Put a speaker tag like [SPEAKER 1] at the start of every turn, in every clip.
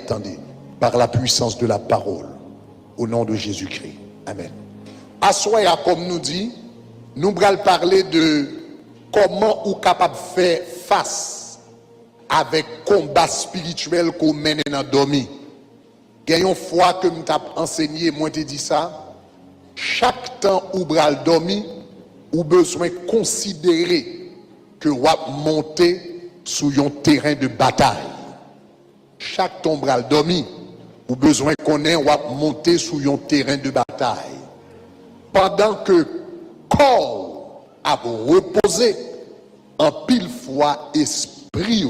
[SPEAKER 1] entendez, par la puissance de la parole, au nom de Jésus-Christ. Amen. Assoya, comme nous dit, nous allons parler de comment ou capable de faire face avec combat spirituel qu'on mène dans le dormi. Il y a une fois que nous t'ai enseigné, moi t'ai dit ça, chaque temps où bral dormi, ou besoin de considérer que vous monter sur un terrain de bataille. Chaque temps bral dormi, ou besoin qu'on ait monter sur un terrain de bataille. Pendant que corps a reposé, en pile fois esprit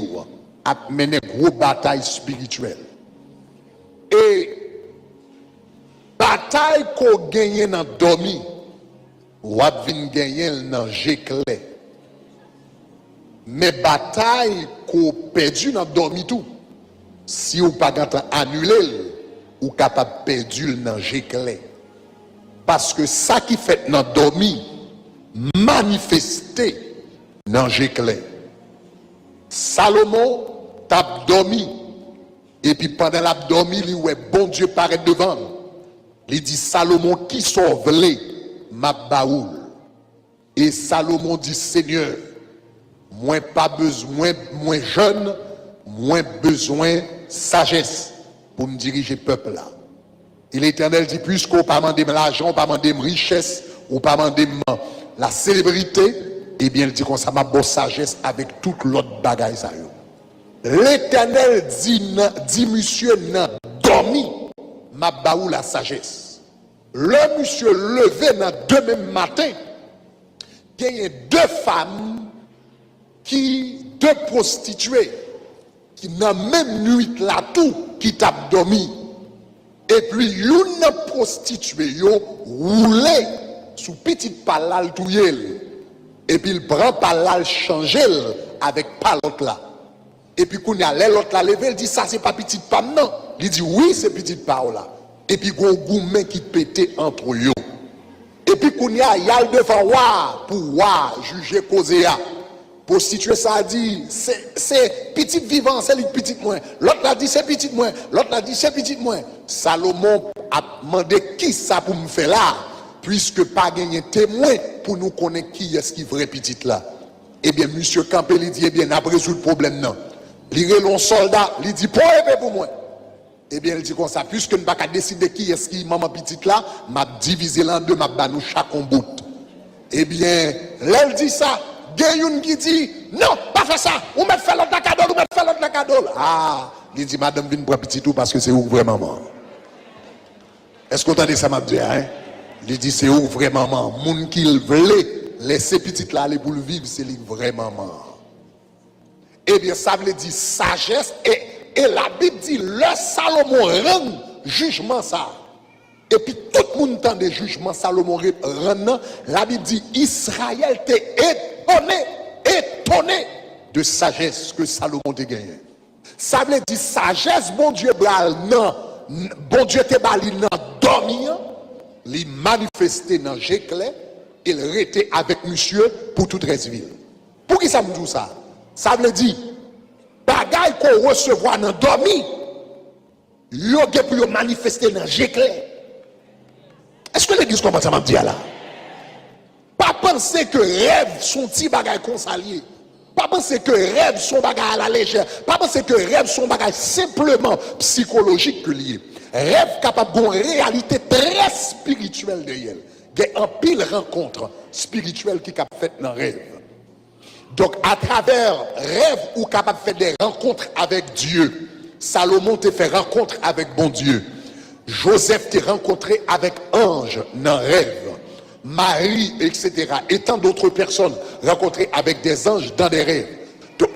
[SPEAKER 1] a mené gros bataille spirituelle. Et bataille qu'on gagne dans dormi, ou a gagner dans géclé. Mais bataille qu'on perdu dans dormi tout. Si ou pas annulé, ou capable perdu dans géclé. Parce que ça qui fait dans dormi, manifesté dans géclé. Salomon t'a dormi. Et puis pendant l'abdomen, il ouais bon Dieu paraît devant. Il dit Salomon qui sauve les ma baoul. Et Salomon dit Seigneur, moins pas besoin, moins jeune, moins besoin sagesse pour me diriger peuple là. Et l'Éternel dit puisqu'on pas demander l'argent, on pas demander richesse, on pas demander la célébrité, eh bien il dit qu'on ça m'a bonne sagesse avec toute l'autre bagaille ça yo. L'Éternel dit monsieur n'a dormi m'a baou la sagesse. Le monsieur levé dans demain matin, il y a deux femmes deux prostituées qui dans même nuit là tout qui t'a dormi. Et puis une prostituée yo roulé sous petite palal touyel. Et puis il prend palal changer avec palote là. Et puis quand il y a l'autre là levé, il dit ça c'est pas petite femme non. Il dit oui c'est petite parole là. Et puis gon goumé qui pétait entre eux. Et puis qu'on y a le devant wa pour juger causer ya. Pour situer ça a dit c'est petite vivant, c'est petite moins. L'autre a dit c'est petite moins, l'autre a dit c'est petite moins. Salomon a demandé qui ça pour me faire là puisque pas gagner témoin pour nous connaître qui est-ce qui vrai petite là. Eh bien monsieur Campé il dit eh bien n'a pas résoudre le problème non. Il relon soldat, il dit pour épée pour moi. Eh bien, il dit comme ça, puisque nous ne pouvons pas décider qui est-ce qui maman petite là, m'a divisé l'en deux, m'a banou chaque bout. Eh bien, là, il dit ça, Gayoun qui dit, non, pas faire ça, on m'a fait l'autre cadeau, on m'a fait l'autre cadeau. Ah, il dit, madame, viens prendre petit tout parce que c'est où vraiment maman. Est-ce qu'on entendez ça, m'a dit, hein? Il dit, c'est où vraiment maman. Moun qui voulait laisser petite là aller pour le vivre, c'est lui vraiment maman. Eh bien, ça veut dire sagesse et la Bible dit, le Salomon rend jugement ça. Et puis tout le monde entend des jugements Salomon rend. La Bible dit, Israël t'est étonné de sagesse que Salomon t'a gagné. Ça veut dire sagesse, bon Dieu, bon Dieu t'est bali dans dormir, il manifesté dans Jéclé, il était avec monsieur pour toute Resville. Pour qui ça me dit ça? Ça veut dire, bagaille qu'on recevoir dans dormi, yo ge pour manifester dans Jéclé. Est-ce que l'église commence à me dire là? Pas penser que rêve sont petits bagaille consaliés. Pas penser que rêve sont bagaille à la légère. Pas penser que rêve sont bagaille simplement psychologique que lié. Rêve capable d'une réalité très spirituelle derrière. Il y a un pile rencontre spirituelle qui capable fait dans rêve. Donc, à travers rêve ou capable de faire des rencontres avec Dieu. Salomon t'a fait rencontre avec bon Dieu. Joseph t'a rencontré avec ange dans rêve. Marie, etc. Et tant d'autres personnes rencontrées avec des anges dans des rêves.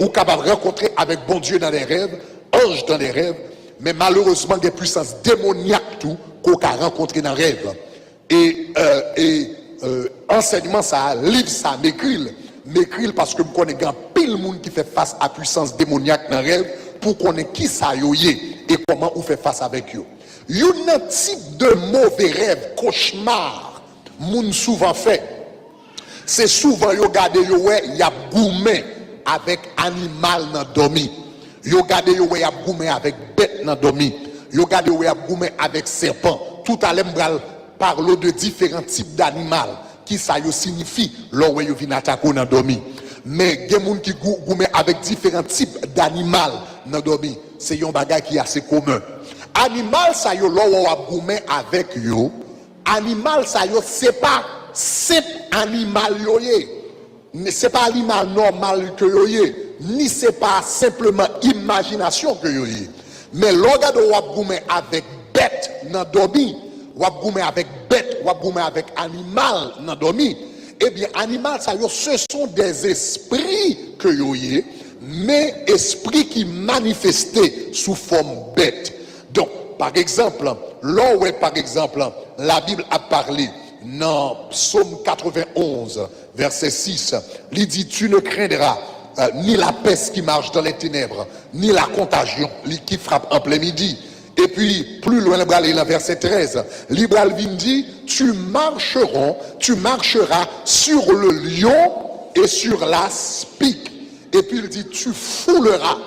[SPEAKER 1] Ou capable de rencontrer avec bon Dieu dans des rêves, anges dans des rêves. Mais malheureusement, des puissances démoniaques tout qu'on a rencontré dans rêve. Et enseignement ça, livre ça, m'écrit parce que je connais grand pile monde qui fait face à puissance démoniaque dans rêve pour connaître qui ça y est et comment on fait face avec eux. Il y a un type de mauvais rêve, cauchemar, moun souvent fait. C'est souvent yo gade yo ouais, y a goumé avec animal dans dormi. Yo gade yo ouais, y a goumé avec bête bête dans dormi. Yo gade ou a goumé avec serpent. Tout à l'heure parle de différents types d'animaux qui ça yo signifie lors où yo vinn attaquer dans dormi. Mais gen moun qui goumé avec différents types d'animaux dans dormi. C'est un bagage qui est assez commun. Animal ça yo lors où a goumé avec yo. Animal ça yo c'est pas simple animal yo yé. C'est pas animal normal que yo yé, ni c'est pas simplement imagination que yo yé. Mais l'organe de wap goumé avec bête nan dormi, wap goumé avec bête, wap goumé avec animal nan dormi, eh bien animal ça yo ce sont des esprits que yo yé, mais esprits qui manifestés sous forme bête. Donc par exemple, là où par exemple la Bible a parlé dans Psaume 91 verset 6, il dit tu ne craindras ni la peste qui marche dans les ténèbres, ni la contagion qui frappe en plein midi. Et puis, plus loin, le verset 13, Libral dit, tu marcheras sur le lion et sur la spique. Et puis il dit, tu fouleras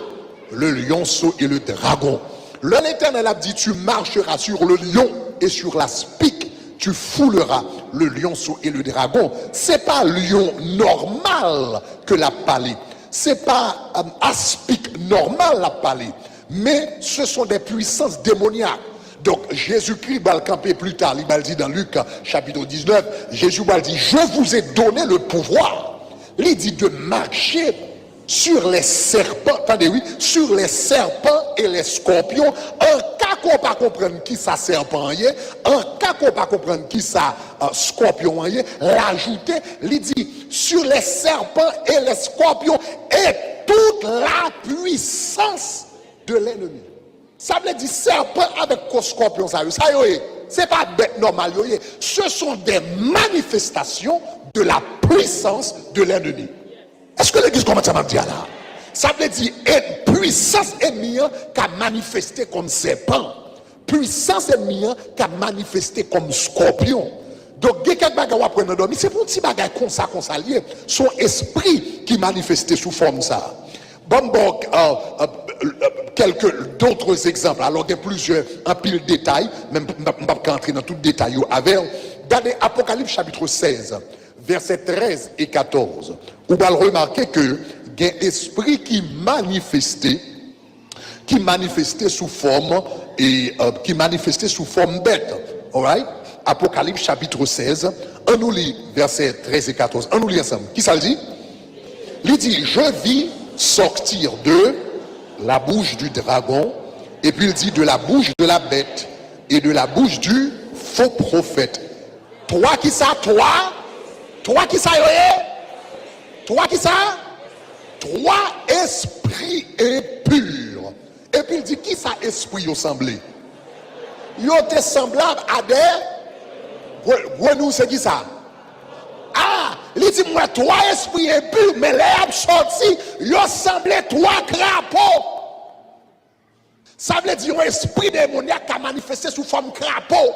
[SPEAKER 1] le lionceau et le dragon. L'Éternel a dit, tu marcheras sur le lion et sur la spique. Tu fouleras le lionceau et le dragon. C'est pas lion normal que l'a parlé. C'est pas aspic normal la parler, mais ce sont des puissances démoniaques. Donc Jésus-Christ va le camper plus tard, il va le dire dans Luc chapitre 19, Jésus va le dire, je vous ai donné le pouvoir. Il dit de marcher sur les serpents, attendez oui, sur les serpents et les scorpions, en cas qu'on pas comprendre qui ça serpent y est, en cas qu'on pas comprendre qui ça scorpion y est, l'ajouter, il dit sur les serpents et les scorpions et toute la puissance de l'ennemi. Ça veut dire serpent avec scorpion ça y est, c'est pas bête normale, ce sont des manifestations de la puissance de l'ennemi. Est-ce que l'église commence à me dire là? Ça veut dire puissance ennemie qui a manifesté comme serpent. Puissance ennemie qui a manifesté comme scorpion. Donc, il y a quelques bagages à prendre dans c'est pour un petit bagage comme ça lié. Son esprit qui manifestait sous forme ça. Bon, quelques d'autres exemples. Alors, il y a plusieurs, un pile de détails, même je ne vais pas entrer dans tout le détail avec. Regardez Apocalypse chapitre 16. Versets 13 et 14, vous allez remarquer que il y a un esprit qui manifestait sous forme bête. Alright? Apocalypse chapitre 16, on nous lit versets 13 et 14. On nous lit ensemble. Qui ça le dit? Il dit, je vis sortir de la bouche du dragon, et puis il dit de la bouche de la bête et de la bouche du faux prophète. Toi qui ça, toi qui ça, toi qui ça, toi esprit impur. Et puis il dit qui ça esprit yo semblé? Yo te semblable à des grenouilles, c'est qui ça? Ah, il dit moi toi esprit impur, mais les a sorti, yo semblé trois crapauds. Ça veut dire un esprit démoniaque qui a manifesté sous forme crapaud.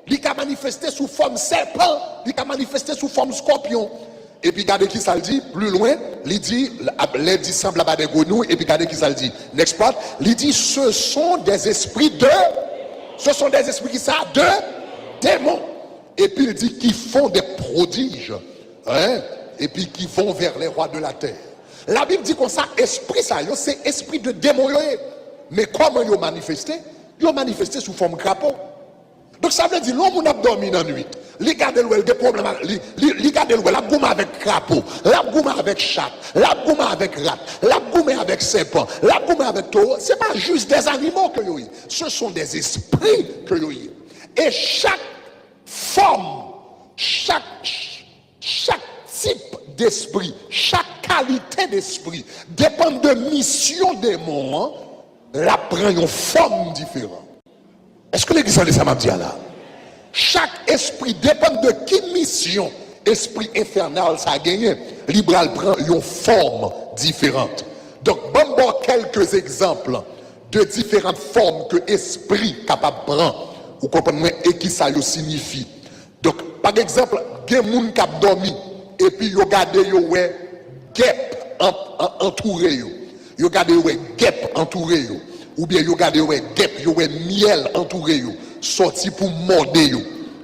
[SPEAKER 1] Il a manifesté sous forme serpent, il a manifesté sous forme scorpion. Et puis regardez qui ça le dit, plus loin, il dit, les dit semble à des grenouilles, et puis regardez qui ça le dit. Next part, il dit, ce sont des esprits qui ça, de démons. Et puis il dit, qui font des prodiges, hein, et puis qui vont vers les rois de la terre. La Bible dit comme ça, esprit ça, c'est esprit de démons. Mais comment ils ont manifesté? Ils ont manifesté sous forme crapaud. Donc ça veut dire l'homme a dormi dans la nuit. Il garde des problèmes, il garde la gouma avec crapaud, la gouma avec chat, la gouma avec rat, la gouma avec serpent, la gouma avec taureau. Ce n'est pas juste des animaux que vous avez. Ce sont des esprits que vous avez. Et chaque forme, chaque type d'esprit, chaque qualité d'esprit dépend de mission des mots, la prend une forme différente. Est-ce que l'église de ça m'a dit là? Chaque esprit dépend de qui mission, esprit infernal ça a gagné. Libral prend une forme différente. Donc, bon, quelques exemples de différentes formes que l'esprit capable de prendre. Vous comprenez et qui ça signifie. Donc, par exemple, il y a des gens qui ont dormi et puis ils regardent ouais guêpe entouré. Ils regardent ouais guêpe entouré. ou bien yo gade ouais guêpe, yo ouais miel entouré yo, sorti pour mordre yo.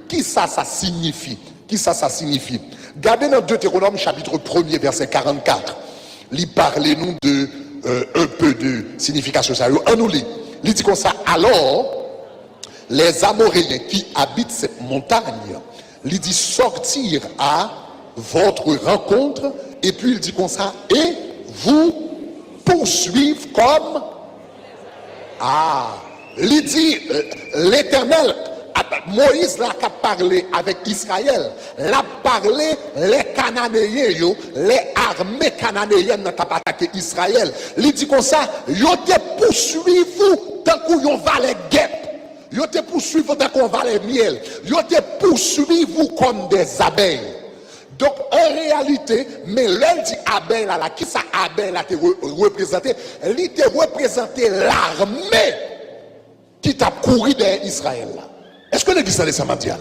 [SPEAKER 1] Qui ça signifie? Qui ça signifie? Gardez dans Deutéronome chapitre 1er verset 44. Lui parlez nous de un peu de signification ça. On nous lit. Il dit comme ça, alors les Amoréens qui habitent cette montagne, il dit sortir à votre rencontre, et puis il dit comme ça, et vous poursuivre comme il dit l'Éternel, Moïse l'a parlé avec Israël, l'a parlé les Cananéens, les armées cananéennes n'ont pas attaqué Israël. Il dit comme ça, yo te poursuivre tant qu'on va les guêpes. Yo te poursuivre tant qu'on va les miel. Yo te poursuivre comme des abeilles. Donc en réalité, mais l'un dit abeille là, qui ça abeille là te représenté? Il te représenté l'armée qui t'a couru derrière Israël là. Est-ce que l'église a ça m'a dit là?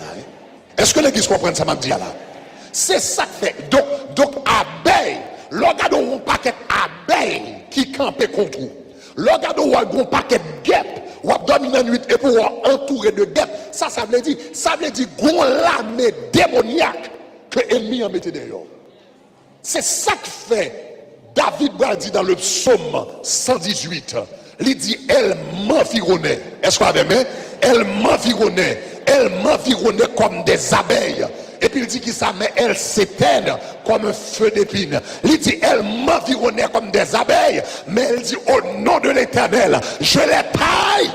[SPEAKER 1] Est-ce que l'église comprend ça m'a dit là? C'est ça que fait. Donc abeille, regardez un paquet d'abeilles qui campent contre vous. Regardez un paquet de guêpes, ou dormir la nuit et pour entourer de guêpes. Ça veut dire qu'on l'armée démoniaque que l'ennemi a mis derrière. C'est ça que fait David dit dans le psaume 118. Il dit, elle m'environnait. Est-ce qu'on a des mains? Elle m'environnait comme des abeilles. Et puis il dit qu'il ça, mais elle s'éteigne comme un feu d'épine. Il dit, elle m'environnait comme des abeilles, mais elle dit, au nom de l'Éternel, je les taille.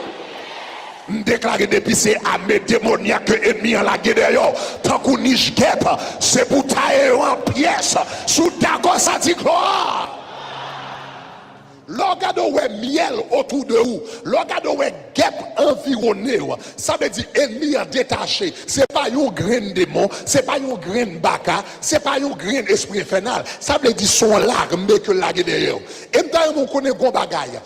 [SPEAKER 1] Déclarer depuis c'est à mes démoniaques ennemis en la guerre tant qu'on niche guêpe, c'est pour tailler en pièces sous d'accord ça dit gloire. Regardez ouais miel autour de vous, regardez ouais guêpe environné, ça veut dire ennemi en détaché. C'est pas un grain démon, c'est pas un grain baka, c'est pas un grain esprit infernal. Ça veut dire son l'armée que la guerre. Et maintenant on connaît bon bagaille.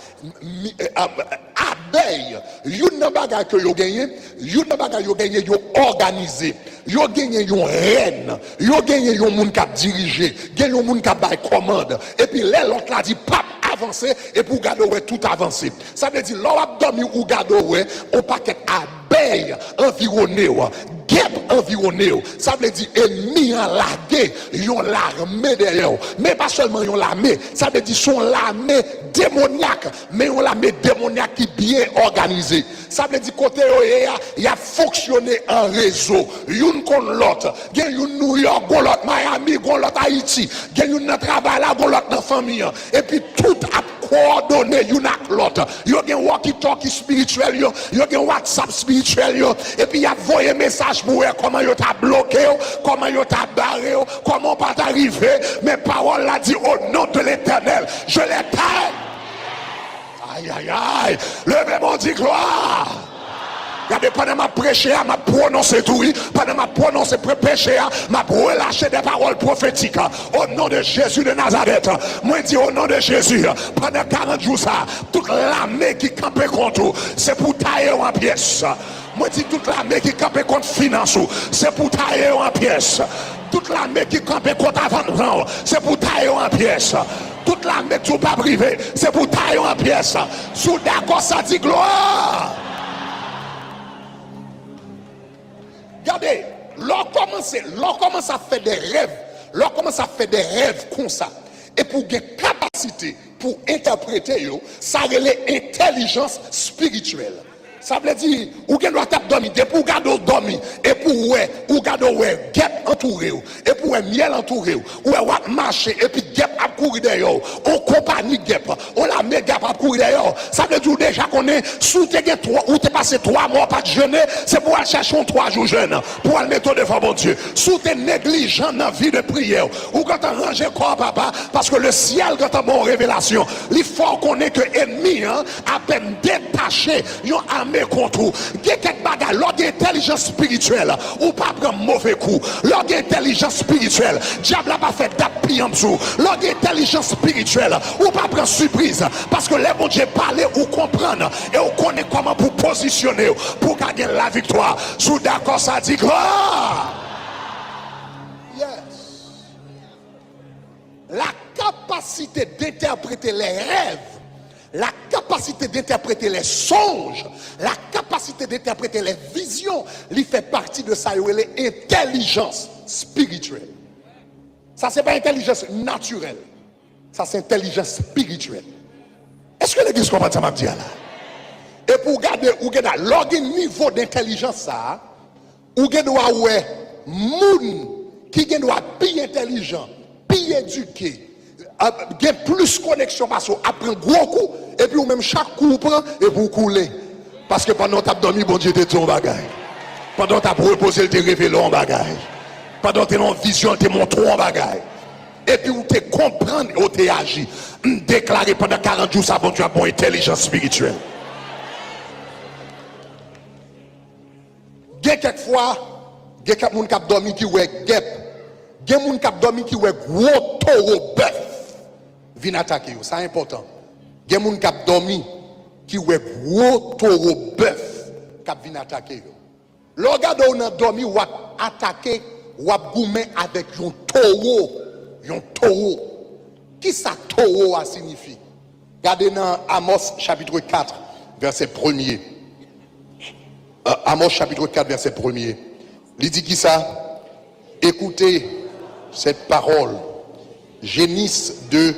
[SPEAKER 1] Abeille, yon bagaille que yo gagné, yon bagaille yo gagné yo organisé. Yo gagné yon reine, yo gagné yon moun k'ap diriger, gagné yon moun k'ap bay commande. Et puis l'autre là dit pap avancer et pour garder tout avancer. Ça veut dire l'on dormi ou garder on paquet abeilles environné, guêpes environné. Ça veut dire ennemi en largué, yon l'armée derrière. Mais pas seulement yon l'armée, ça veut dire son l'armée démoniaque, mais yon l'armée démoniaque qui bien organisée. Ça veut dire côté il a fonctionné en réseau. Yon kon l'autre, gen yon New York, gon l'autre Miami, gon l'autre Haïti, gen yon nan travail là, gon l'autre dans famille. Et puis tout a coordonné yon ak l'autre. Yo gen walkie-talkie spirituel yo gen WhatsApp spirituel yo. Et puis y a voyé message pour comment yo t'a bloqué, comment yo t'a barré, comment pas t'arriver. Mais parole l'a dit au nom de l'Éternel, je les taille. Aïe aïe aïe, levez mon dit gloire. Regardez, pendant ma prêcher, ma prononcer tout, pendant ma prononcer prêcher, ma relâcher des paroles prophétiques. Au nom de Jésus de Nazareth, moi dis au nom de Jésus, pendant 40 jours ça, toute l'armée qui campait contre vous, c'est pour tailler en pièces. Moi dis toute l'armée qui campait contre finance, c'est pour tailler en pièces. Toute l'armée qui campait contre avant, c'est pour tailler en pièces. Toute l'armée qui n'est pas privée, c'est pour tailler en pièces. Sous d'accord, ça dit gloire. Regardez, l'on commence à faire des rêves, l'on commence à faire des rêves comme ça. Et pour gagner capacité pour interpréter, ça relève intelligence spirituelle. Ça veut dire, ou gen doit taper dormir, et pour garder dormir, et pour ou garder guêpe entouré, et pour miel entouré, ou marcher, et puis guêpe à courir derrière, on compagnie guêpe, on la met guêpe à courir derrière. Ça veut dire déjà qu'on est sous tes ou t'es passé 3 mois pas de jeûner, c'est pour aller chercher un 3 jours jeûne, pour aller mettre devant mon Dieu. Sous tes négligents dans la vie de prière, ou quand t'as rangé quoi papa, parce que le ciel quand t'as bon révélation, il faut qu'on ait que ennemi, à peine détaché, mais contre vous. Il y a quelques bagages, l'ordre d'intelligence spirituelle, ou pas prendre mauvais coup. L'ordre d'intelligence spirituelle, diable n'a pas fait d'appui en dessous. L'ordre d'intelligence spirituelle, ou pas prendre surprise. Parce que les bon Dieu parler ou comprendre, et on connaît comment pour positionner, pour gagner la victoire. Sous d'accord, ça dit gloire. Yes. La capacité d'interpréter les rêves, la capacité d'interpréter les songes, la capacité d'interpréter les visions, il fait partie de ça, l'intelligence spirituelle. Ça, c'est pas intelligence naturelle. Ça, c'est intelligence spirituelle. Est-ce que l'église comprend ça, m'a dit là? Et pour regarder, ou regarder, le niveau d'intelligence, ça, ou doit ouais, moun qui doit bien intelligent, bien éduqué, gen plus connexion parce qu'on apprend gros coup et puis ou même chaque coup prend et pour couler parce que pendant t'as dormi bon Dieu t'es ton bagage, pendant t'as reposé t'es révélé en bagage, pendant t'es en vision t'es montré en bagage et puis ou t'es comprendre ou t'es agi déclaré pendant 40 jours ça bon tu as bon intelligence spirituelle. Gen quelquefois gen quelques moun k'ap dormi qui ouais guêpe, gen moun k'ap dormi qui ouais gros taureau bœuf vient attaquer, ça c'est important. Il y a des gens qui ont dormi, qui ont gros taureau bœuf qui vient attaquer. Le gars qui a dormi, ou attaqué, ou goumé avec un taureau. Un taureau. Qui ça taureau a signifie? Regardez dans Amos chapitre 4, verset 1er. Amos chapitre 4, verset 1er. Il dit qui ça? Écoutez cette parole. Génisse de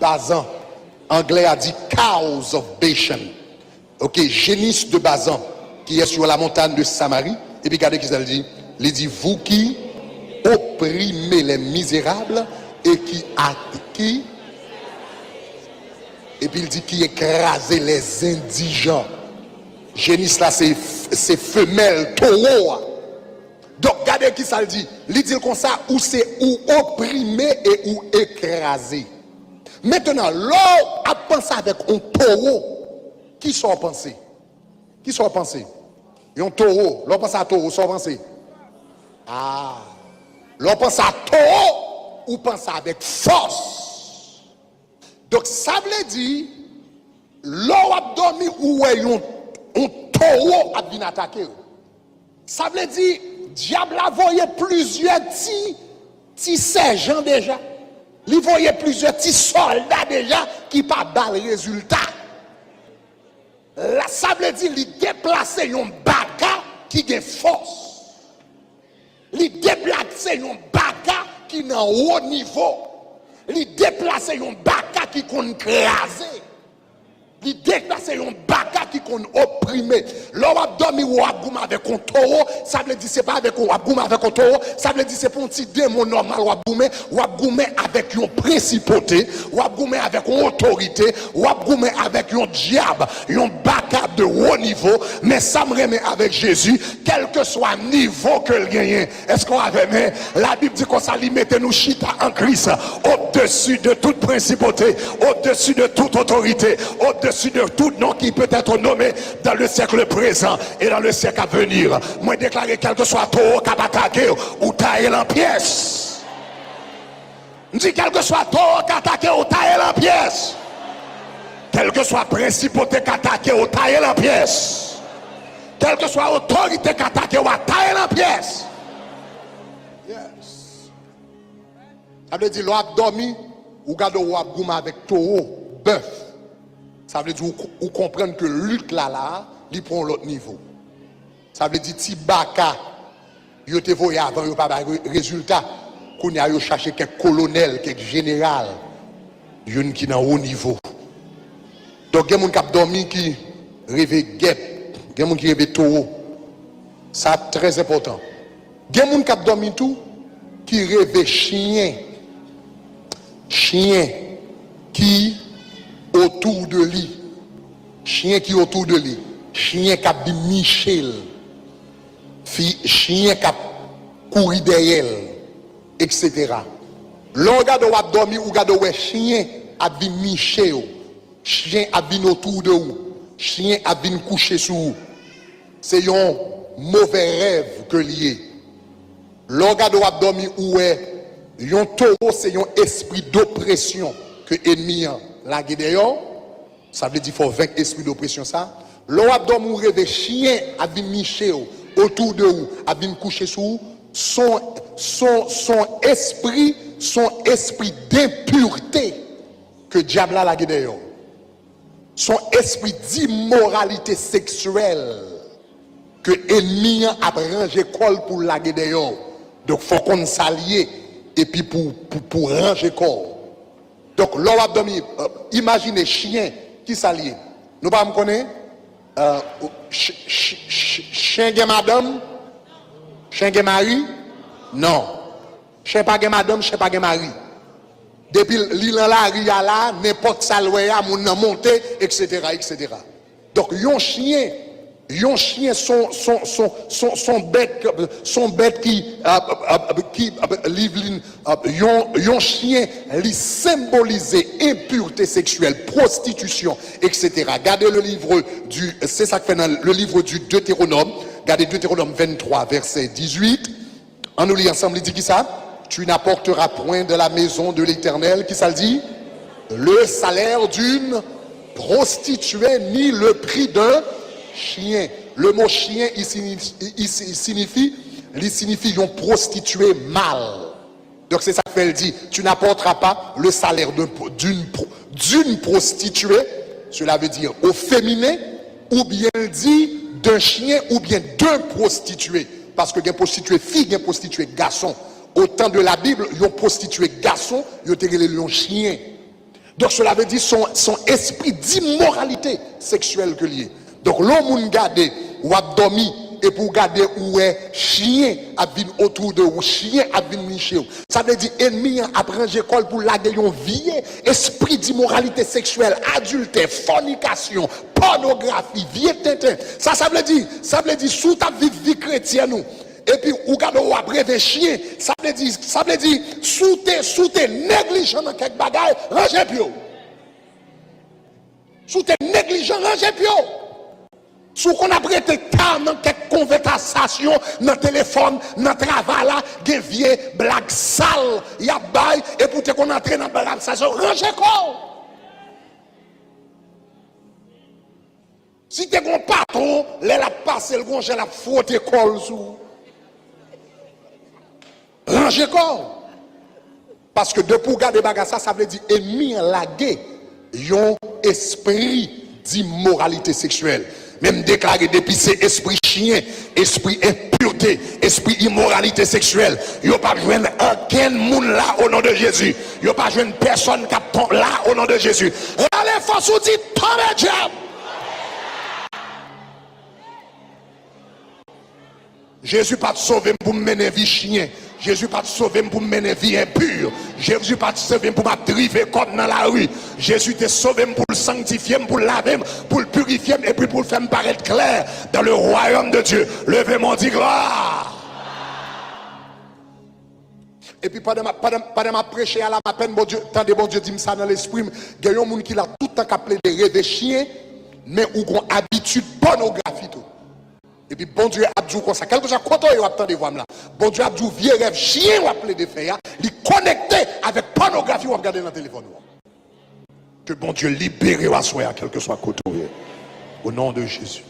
[SPEAKER 1] Bazan. Anglais a dit cows of Bashan. Ok, génisse de Bazan, qui est sur la montagne de Samarie. Et puis regardez qui ça dit. Il dit, vous qui opprimez les misérables et qui et puis il dit qui écrasez les indigents. Génisse là, c'est femelle, taureau. Donc regardez qui ça dit. Il dit comme ça, ou c'est ou opprimer et ou écraser. Maintenant, l'homme a pensé avec un taureau. Qui sont pensés? Qui sont pensés? Un taureau. L'homme pense à taureau, sont pensés? Ah. L'homme pense à taureau ou pense avec force. Donc ça veut dire, l'homme a dormi ou un taureau a bien attaqué. Ça veut dire, diable a voyé plusieurs petits sergents déjà. Il voyait plusieurs petits soldats déjà qui pas balle résultat. La ça veut dire il déplace un bagarre qui a force. Il déplace un bagarre qui est en haut niveau. Il déplace un bagarre qui est écrasé. Il déplace un bagarre qui est opprimé. L'homme a dormi ou a goumé avec un taureau, ça veut dire c'est pas avec un goumé avec un taureau, ça veut dire c'est pour un petit démon normal ou a goumé avec une principauté, ou a goumé avec une autorité, ou a goumé avec un diable, un bagarre de haut niveau, mais ça me remet avec Jésus, quel que soit le niveau que le gagne. Est-ce qu'on avait mis? La Bible dit qu'on s'allie, mettez-nous chita en Christ, au-dessus de toute principauté, au-dessus de toute autorité, au-dessus de tout nom qui peut être nommé dans le siècle présent et dans le siècle à venir. Moi déclarer quel que soit taureau qui a attaqué ou taillé en pièces. Je dis quel que soit taureau qui a attaqué ou taillé en pièces. Quel que soit principauté qui a attaqué ou taillé en pièces. Quelle que soit autorité qui a attaqué ou taillé en pièces. Yes. Ça veut dire l'on a dormi ou gado ou a goumé avec taureau, bœuf. Ça veut dire ou comprendre que lutte là, il prend l'autre niveau. Ça veut dire si baka, yo te voyé avant, yo pas résultat, qu'on y a cherché quelques colonels, quelques généraux, yon qui dans haut niveau. Donc il y a des gens qui ont dormi qui rêvent guêpe, il y a des gens qui rêvent taureau. Ça très important. Il y a des gens qui ont dormi tout qui rêvent chien. Chien qui autour de lui, chien qui autour de lui, chien qui a dit Michel, chien qui a couru derrière, etc. L'organe doit dormir ou gado ouais chien a dit Michel, chien a dit autour de vous, chien a dit coucher sur vous. C'est un mauvais rêve que lié. L'organe doit dormir ou est un taureau, c'est un esprit d'oppression que ennemi la guédéon, ça veut dire qu'il faut vaincre l'esprit d'oppression ça. L'on a dormi ou rêvé chien a vint micher autour de vous, a vint coucher sur vous, son esprit d'impureté que diable a la guédéon. son esprit d'immoralité sexuelle que l'ennemi a rangé col pour la d'ailleurs. Donc il faut qu'on s'allie et puis pour ranger corps. Donc l'homme abdomen, imaginez chien qui s'allie. Nous pas me connaître chien de madame, chien de mari? Non. Chien pas de madame, chien pas de mari. Depuis l'île là, là, n'importe ça loya, mon monter, etc., etc. Donc yon chien son bête qui yon chien li symboliser impureté sexuelle, prostitution, etc. Regardez le livre c'est ça que fait dans le livre du Deutéronome. Regardez Deutéronome 23 verset 18. On nous lit ensemble, il dit qui ça? Tu n'apporteras point de la maison de l'Éternel, qui ça le dit? Le salaire d'une prostituée, ni le prix d'un chien. Le mot chien, il signifie une prostituée mâle. Donc c'est ça qu'elle dit. Tu n'apporteras pas le salaire d'une prostituée, cela veut dire au féminin, ou bien dit d'un chien, ou bien d'un prostitué. Parce que il y a prostituée fille, il y a prostituée garçon. Au temps de la Bible, ils ont prostitué garçon, ils ont tiré les chien. Donc cela veut dire son esprit d'immoralité sexuelle que lié. Donc l'homme garde ou a dormi et pour garder où est chien a venu autour de ou chien a venu nicher. Ça veut dire ennemi a rangé col pour laguer un vieux esprit d'immoralité sexuelle, adultère, fornication, pornographie, vieux tintin. Ça veut dire sous ta vie chrétienne nous. Et puis, ou gade ou après des chiens, ça veut dire, sous tes négligents dans quelques bagailles, rangez pio. Sous tes négligents, rangez pio. Sous qu'on a prêté tard dans quelques conversations, dans le téléphone, dans le travail là, des vieux blagues sales, y a bail, et pour te qu'on entre dans la conversation, rangez quoi. Si tu es un patron, là, la passe, le gonge, la frotte col sous. Rangez corps. Parce que de pour garder bagassa, ça veut dire ennemi lagué yon esprit d'immoralité sexuelle. Même déclaré depuis c'est esprit chien, esprit impureté, esprit immoralité sexuelle. Yon pas joindre aucun monde là au nom de Jésus. Yon pas joindre personne qui tombe là au nom de Jésus. Allez, force ou dit, tombez diable. Jésus pas te sauver pour me mener vie chien. Jésus pas te sauver pour me mener vie impure. Jésus pas te sauver pour me driver comme dans la rue. Jésus te sauvé pour le sanctifier, pour le laver, pour le purifier et puis pour le faire paraître clair dans le royaume de Dieu. Levez-moi, dit gloire. Et puis pendant ma prêcher à la peine, bon Dieu, tant de bon Dieu dit ça dans l'esprit, il y a un monde qui l'a tout le temps appelé des rêves chiens, mais où on habitude pornographie tout. Et puis bon Dieu a dit comme ça, quelque chose quand on attend des voix là. Bon Dieu a dit vieux rêve chien ou appelé des faire, il connecté avec pornographie ou regarder dans le téléphone. Que bon Dieu libère ou assoie quel que soit côté au nom de Jésus.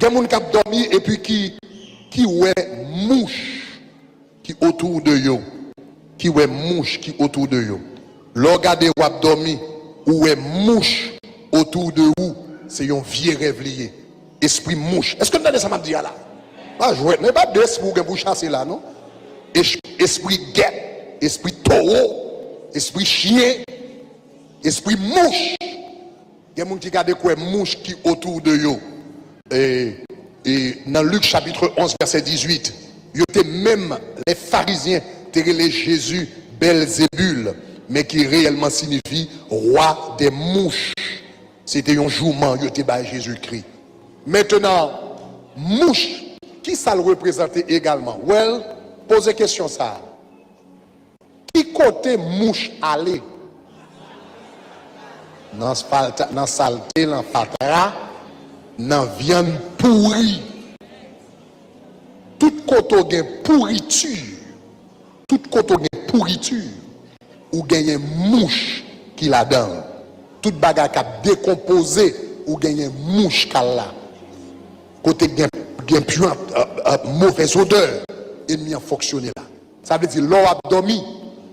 [SPEAKER 1] Il y a des gens qui ont dormi et puis qui ouais mouche qui autour de eux. Qui ouais mouche qui autour de eux. Regardez ou a dormi ou est mouche autour de vous, c'est un vieux rêve lié. Esprit mouche. Est-ce que vous avez ça m'a dit là? Pas jouer, n'est pas d'esprit pour vous chasser là, non? Esprit guet, esprit taureau, esprit chien, esprit mouche. Il y a des gens qui regardent quoi mouche qui autour de eux. Et dans Luc chapitre 11 verset 18, il y a même les pharisiens les Jésus Belzébul, mais qui réellement signifie roi des mouches. C'était un jouement, il était par Jésus-Christ. Maintenant, mouche, qui ça le représente également? Well, posez question ça. Qui côté mouche aller? Dans saleté, dans fatras, dans viande pourrie. Tout côté pourriture. Tout côté pourriture. Ou gagne mouche qui la donne. Tout bagage qui a décomposé ou gagne mouche qui la. Côté gagne puante, mauvaise odeur, ennemi a fonctionné là. Ça veut dire l'eau a dormi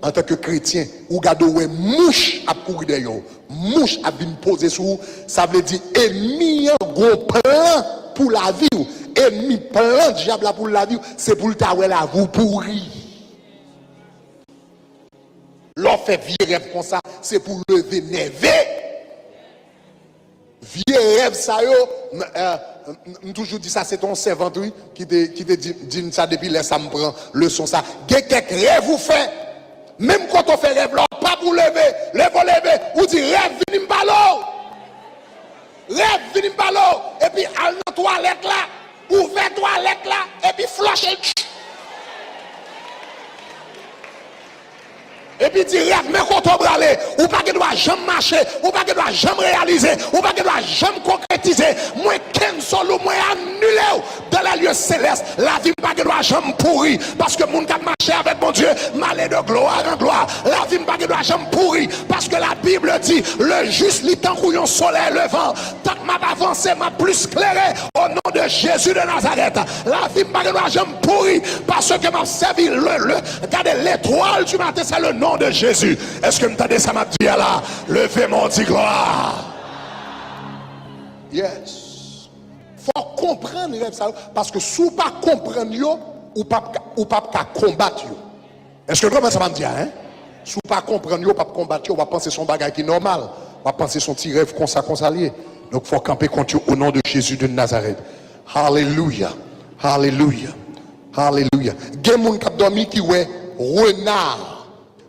[SPEAKER 1] en tant que chrétien, ou gado ouais mouche à courir derrière, mouche à venir poser sur, ça veut dire ennemi en gros plan pour la vie, ennemi plan diable pour la vie, c'est pour le taouer la vous pourri. L'on fait vieux rêve comme ça, c'est pour lever névé. Vieux rêve ça yo, toujours dit ça, c'est ton servant qui te dit ça depuis là, ça me prend leçon ça. Quelques rêve vous fait. Même quand on fait rêve là, pas pour lever, ou dit rêve vini m'balo. Rêve vini m'balo. Et puis al dans toilette là, ouvert toilette là, et puis flush. Et puis tu rêves, mais quand on brale, ou pas que doit jamais marcher, ou pas que doit jamais réaliser, ou pas que doit jamais concrétiser, moins cancel ou moins annuler dans les lieux célestes, la vie pas que doit jamais pourrir, parce que mon qui marché avec mon Dieu, m'aller de gloire en gloire, la vie pas que doit jamais pourrir, parce que la Bible dit, le juste lit tant couillon soleil levant, tant que m'a avancé, m'a plus clairé, au nom de Jésus de Nazareth, la vie pas que doit jamais pourrir, parce que m'a servi regardez l'étoile du matin, c'est le nom de Jésus. Est-ce que m'entendez ça m'a dit là? Levez mon dit gloire. Yes. Faut comprendre ça parce que si vous pas comprendre yo ou pas combattre yo. Est-ce que comment ça m'a dit hein? Si vous pas comprendre yo pas combattre yo, on va penser son bagage qui est normal. On va penser son petit rêve comme ça lié. Donc faut camper contre au nom de Jésus de Nazareth. Alléluia. Alléluia. Alléluia. Gen moun k'ap dormi qui ouais renard.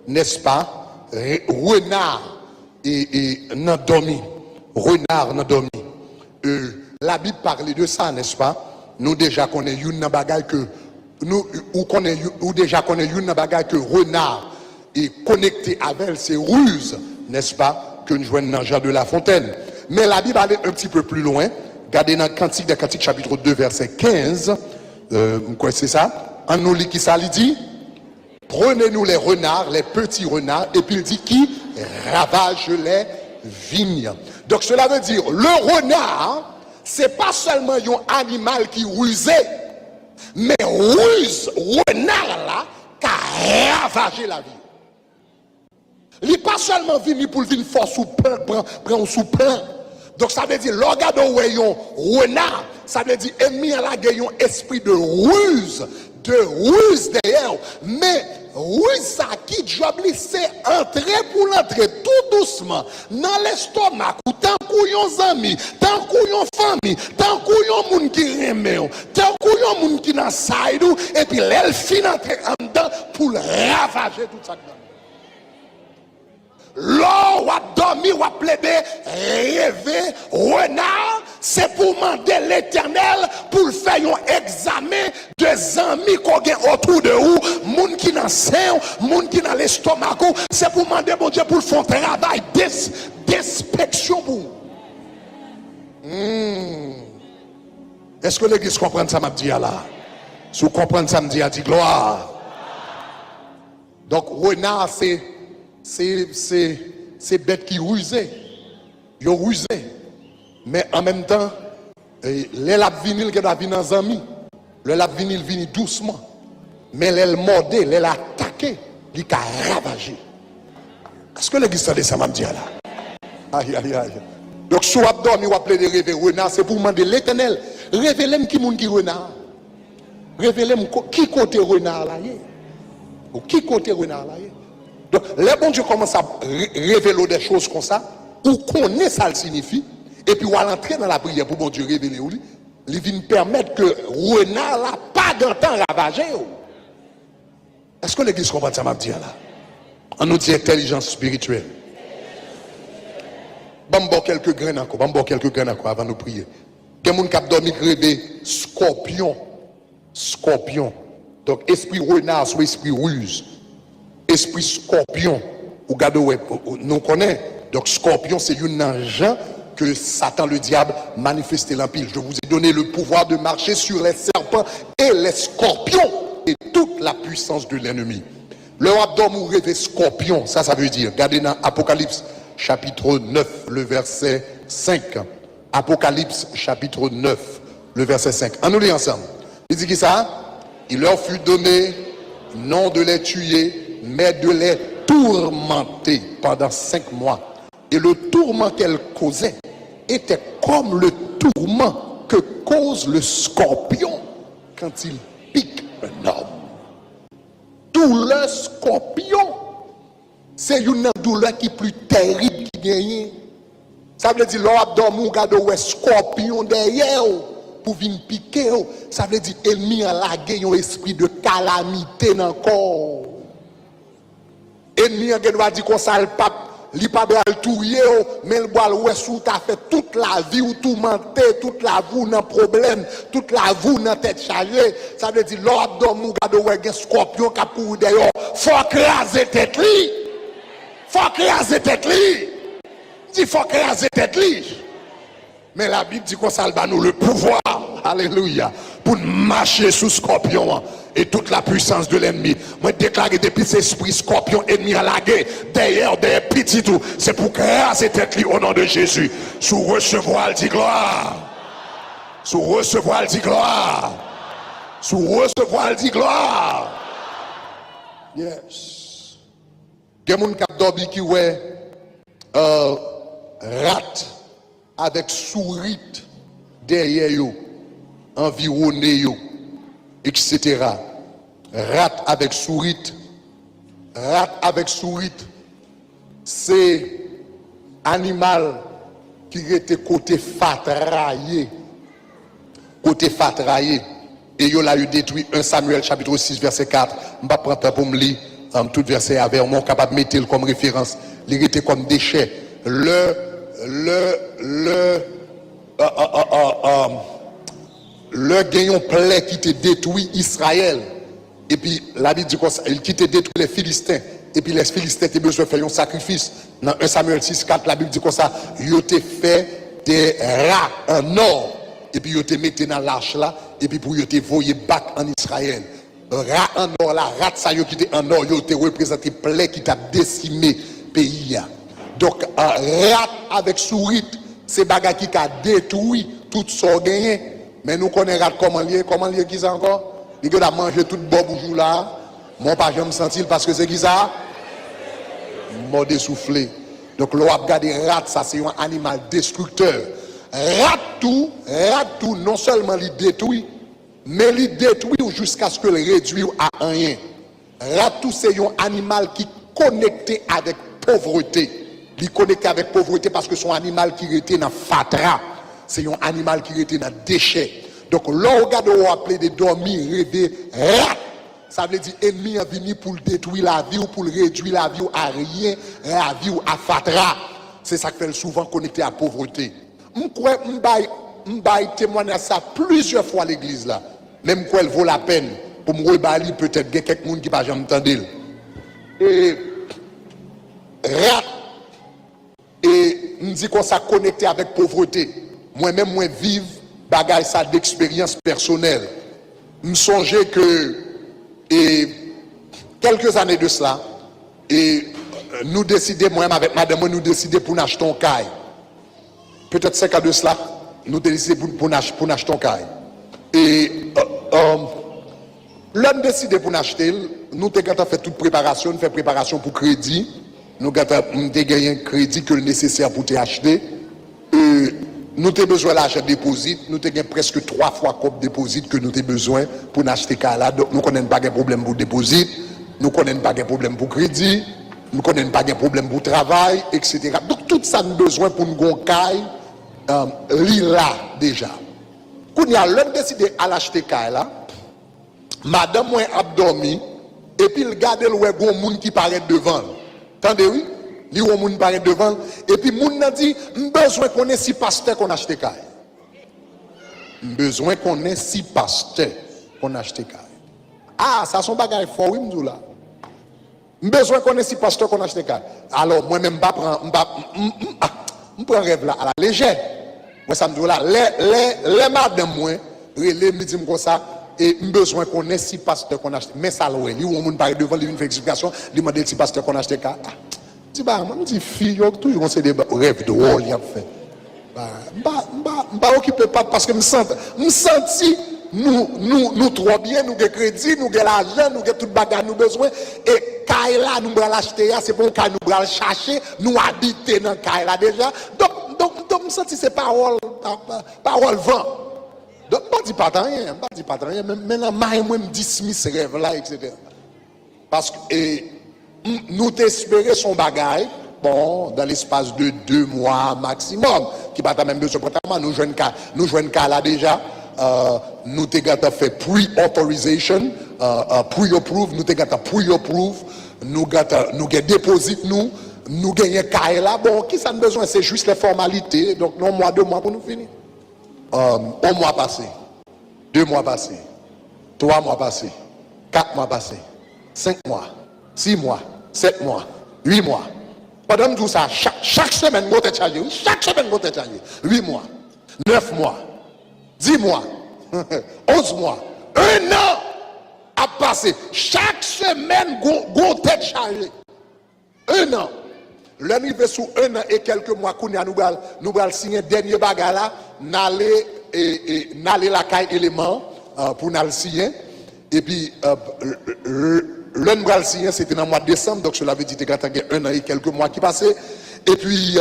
[SPEAKER 1] N'est-ce pas? Renard et n'a dormi. Renard n'a dormi. La Bible parle de ça, n'est-ce pas? Nous déjà connaissons une bagaille que nous ou déjà connaissons une bagaille que renard est connecté avec ses ruses, n'est-ce pas? Que nous jouons dans Jean de La Fontaine. Mais la Bible allait un petit peu plus loin. Regardez dans Cantique des Cantiques chapitre 2 verset 15. Quoi c'est ça? En nous lit qui ça lui dit? Prenez-nous les renards, les petits renards, et puis il dit qui ravage les vignes. Donc cela veut dire, le renard, c'est pas seulement un animal qui rusait, mais renard là, qui a ravagé la vie. Il n'est pas seulement venu pour venir force ou prendre sous plein. Donc ça veut dire, l'organe de renard, ça veut dire, ennemi à la un esprit de ruse derrière, mais ruse ça qui job c'est entrer pour l'entrer tout doucement dans l'estomac, tant qu'on yon ami, tant qu'on yon famille, tant qu'on yon moun qui remet, tant qu'on yon moun qui dans side et puis l'elle fin entrer en dedans pour ravager tout ça. L'or ou a dormi ou a plaidé, rêver, renard, c'est pour demander l'Éternel pour faire un examen des amis qu'on a autour de vous, moun qui dans sein, moun qui dans l'estomac, c'est pour demander mon Dieu pour faire un travail d'inspection pour vous. Est-ce que l'église comprend ça m'a dit là? Si vous comprenez ça, me dit gloire. Donc renard c'est bête qui rusait. Ils rusé. Mais en même temps, les lap vinil qui doit venir dans amis. Le lap vinil vient doucement. Mais les mordé, les attaqué, il a ravagé. Est-ce que l'église de ça m'a dit là? Aïe aïe aïe. Donc si vous avez dormi, vous avez de rêver renard, c'est pour demander l'Éternel. Révélez-moi qui moun qui renard. Révélez-moi qui côté renard là. Ou qui côté renard là. Donc, les bons Dieu commencent à révéler des choses comme ça, ou connaît ça le signifie, et puis on va entrer dans la prière pour bon Dieu révéler, il vient permettre que renard là pas d'entendre ravager. Est-ce que l'église comprend ça m'a dit là? On nous dit intelligence spirituelle. Bon quelques graines encore, avant de prier. Quelqu'un qui a dormi rêver scorpion. Donc esprit renard soit esprit ruse. Esprit scorpion, ou gado nous connaît. Donc scorpion c'est une agent que Satan le diable manifestait l'empile. Je vous ai donné le pouvoir de marcher sur les serpents et les scorpions et toute la puissance de l'ennemi. Le abdomen ou rêve scorpion, ça veut dire, regardez dans Apocalypse chapitre 9, le verset 5. Apocalypse chapitre 9, le verset 5. On nous lit ensemble. Il dit qui ça? Il leur fut donné nom de les tuer mais de les tourmenter pendant 5 mois. Et le tourment qu'elle causait était comme le tourment que cause le scorpion quand il pique un homme. Douleur scorpion, c'est une douleur qui est plus terrible qui gagne. Ça veut dire l'on dormi, regarde un scorpion derrière pour venir piquer. Ça veut dire ennemi en lagué un esprit de calamité dans le corps. Ennemi en doit dire qu'on ça le pape, li pas bral touyer mais le bois ouais sous t'a fait toute la vie ou tout menté, toute la vie dans problème, toute la vie dans tête chargée. Ça veut dire l'on dormi, regarde ouais un scorpion qui pour derrière. Faut craser tête li. Faut craser tête li. Il faut craser tête li. Mais la Bible dit qu'on ça nous le pouvoir, alléluia, pour marcher sous scorpion et toute la puissance de l'ennemi. Moi déclarer depuis cet esprit scorpion ennemi à la guerre, derrière des petits tout, c'est pour craser tête li au nom de Jésus. Sous recevoir le dit gloire. Sous recevoir le dit gloire. Sous recevoir le dit gloire. Yes. Il y a des gens qui dormi qui ouais rat avec souris derrière yo, environné yo, etc. Rat avec souris, c'est animal qui était côté fatraillé, et yo l'a eu détruit. 1 Samuel chapitre 6 verset 4. Je vais prendre pour me lire tout verset avec moi, capable de mettre comme référence. Il était comme déchet. Le gagnant plaie qui te détruit Israël. Et puis la Bible dit qu'il te détruit les Philistins. Et puis les Philistins ont besoin de faire un sacrifice. Dans 1 Samuel 6, 4, la Bible dit comme ça, ils ont fait des rats en or. Et puis ils ont mis dans l'arche là. Et puis pour ils ont voyé battre en Israël. Rat en or là, rat ça qui était en or, ils ont représenté plaie qui t'a décimé le pays. Donc, rat avec souris, c'est bagarre qui a détruit tout ce gagné. Mais nous connaissons rat comment lié qui ça encore? Il a mangé tout le bon boujou là. Mon pas jamais senti parce que c'est qui ça? Mort essoufflé. Donc, l'on a regardé rat, ça c'est un animal destructeur. Rat tout, non seulement il détruit, mais il détruit jusqu'à ce que le réduise à rien. Rat tout, c'est un animal qui est connecté avec pauvreté. Il est connecté avec pauvreté parce que son animal qui était dans fatra, c'est un animal qui était dans déchet. Donc, l'on regarde, on appelle de dormir, rêver, rat. Ça veut dire ennemi est venu pour détruire la vie ou pour réduire la vie à rien, la vie à fatra. C'est ça qui fait souvent connecté à pauvreté. Je crois que je témoigner ça plusieurs fois à l'église là. Même quoi elle vaut la peine pour me reballer peut-être qu'il y a quelqu'un qui va jamais entendre. Et rat. Et nous dit qu'on s'est connecté avec pauvreté. Moi-même, moi vive bagaille ça d'expérience personnelle. Me songeais que quelques années de cela, et nous décidons, moi-même avec madame, nous décidons pour acheter un caille. Peut-être 5 ans de cela, nous décidons pour acheter un caille. Et l'homme décidé pour acheter, nous avons fait toute préparation, nous fait préparation pour crédit. Nous avons gagné un crédit que le nécessaire pour t'acheter. Nous avons besoin de l'argent déposit. Nous avons presque 3 fois comme déposit que nous avons besoin pour acheter là. Donc nous ne connaissons pas de problème pour déposit. Nous ne connaissons pas de problème pour crédit. Nous ne connaissons pas de problème pour travail, etc. Donc tout ça nous avons besoin pour nous gagner là déjà. Quand nous avons décidé à l'acheter là, madame moi a dormi et puis il garde le monde qui paraît devant. Attendez, oui? Il y a un monde qui paraît devant. Et puis, le monde a dit, besoin qu'on ait 6 pasteurs qu'on achète caille. Besoin qu'on ait 6 pasteurs qu'on achète caille. Ah, ça sont bagages forts, oui, m'dou là. Besoin qu'on ait 6 pasteurs qu'on achète caille. Alors, moi-même, je prends rêve là, à la légère. Moi, ça me dit là, les madame, moi, les me disent comme ça, et besoin qu'on ait 6 pasteurs qu'on achète. Mais ça, il y a un monde qui paraît devant, il vient faire explication, il demande 6 pasteurs qu'on achète caille. Je dis, fille, toujours c'est des rêves de rôle, il a fait. Je ne m'occupe pas parce que je me sens nous trop bien, nous avons crédit, nous avons l'argent, nous avons tout bagage nous besoin et Kaila nous allons l'acheter, c'est pour que nous allons chercher, nous habiter dans Kaila déjà. Donc je sens que c'est parole vent. Donc je ne dis pas rien, mais là moi me dismiss rêve là etc. Parce que nous t'espérer son bagage. Bon, dans l'espace de 2 mois maximum, qui va même de ce protocole, nous jouons cas là déjà, nous t'avons fait pre-authorization, pre-approve, nous t'avons pre-approve, nous avons déposé nous gagnons cas là, bon, qui ça a besoin, c'est juste les formalités, donc non, 2 mois pour nous finir. 1 mois passé, 2 mois passés, 3 mois passés, 4 mois passés, 5 mois, 6 mois, 7 mois, 8 mois. Pendant tout ça, chaque semaine, vous êtes chargé. Chaque semaine, vous êtes chargé. 8 mois, 9 mois, 10 mois, 11 mois, 1 an a passé. Chaque semaine, vous êtes chargé. 1 an. L'arrivée sous 1 an et quelques mois, nous allons signer dernier bagarre là, n'aller la caille élément pour nous signer. Et puis, le nous allons signer, c'était dans le mois de décembre, donc cela veut dire qu'il y a 1 an et quelques mois qui passaient. Et puis,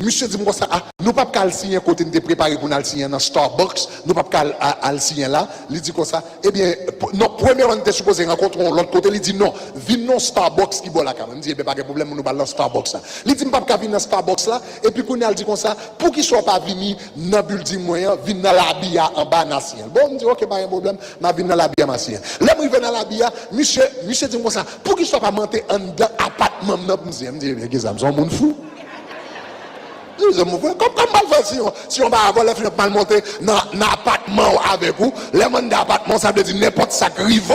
[SPEAKER 1] monsieur dit moi ça, nous ne pouvons pas le signer côté nous préparé pour nous signer dans Starbucks, nous ne pouvons pas le signer là. Il dit comme ça, eh bien, notre premier on était supposé rencontrer l'autre côté, il dit non, viens dans Starbucks qui boit là quand même. Il dit, pas de problème, nous allons dans Starbucks là. Il dit, nous ne pouvons pas venir dans Starbucks là, et puis qu'on a dit comme ça, pour qu'il ne soit pas venu dans le building moyen, venir dans la bia en bas dans le ciel. Bon, on dit, ok, pas de problème, je viens dans la bia dans le ciel. Là, je viens dans la bia, monsieur dit comme ça, pour qu'il ne soit pas monté en appartement, je me dis, mais c'est un monde fou. Comme si on va avoir les filles mal monter dans l'appartement avec vous, les gens d'appartement, ça veut dire n'importe ça rivo,